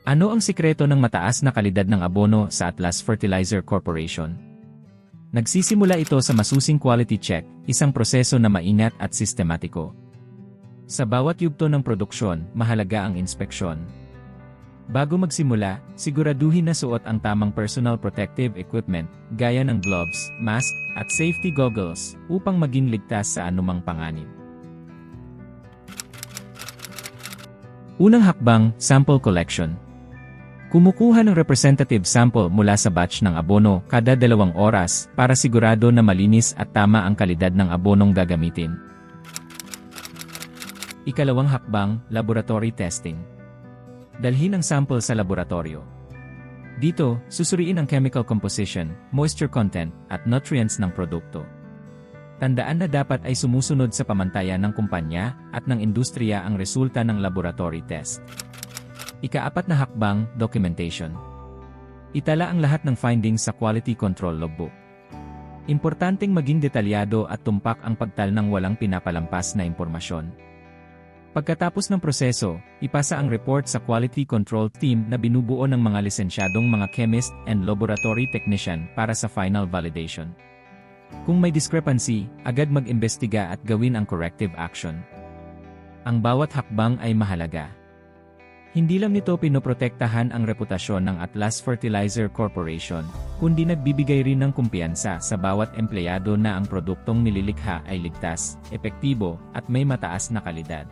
Ano ang sikreto ng mataas na kalidad ng abono sa Atlas Fertilizer Corporation? Nagsisimula ito sa masusing quality check, isang proseso na maingat at sistematiko. Sa bawat yugto ng produksyon, mahalaga ang inspeksyon. Bago magsimula, siguraduhin na suot ang tamang personal protective equipment, gaya ng gloves, mask, at safety goggles, upang maging ligtas sa anumang panganib. Unang hakbang, sample collection. Kumukuha ng representative sample mula sa batch ng abono kada 2 oras para sigurado na malinis at tama ang kalidad ng abonong gagamitin. Ikalawang hakbang, laboratory testing. Dalhin ang sample sa laboratorio. Dito, susuriin ang chemical composition, moisture content, at nutrients ng produkto. Tandaan na dapat ay sumusunod sa pamantayan ng kumpanya at ng industriya ang resulta ng laboratory test. Ika-4 na hakbang, documentation. Itala ang lahat ng findings sa quality control logbook. Importanteng maging detalyado at tumpak ang pagtal ng walang pinapalampas na impormasyon. Pagkatapos ng proseso, ipasa ang report sa quality control team na binubuo ng mga lisensyadong mga chemist and laboratory technician para sa final validation. Kung may discrepancy, agad mag-imbestiga at gawin ang corrective action. Ang bawat hakbang ay mahalaga. Hindi lang nito pinoprotektahan ang reputasyon ng Atlas Fertilizer Corporation, kundi nagbibigay rin ng kumpiyansa sa bawat empleyado na ang produktong nililikha ay ligtas, epektibo, at may mataas na kalidad.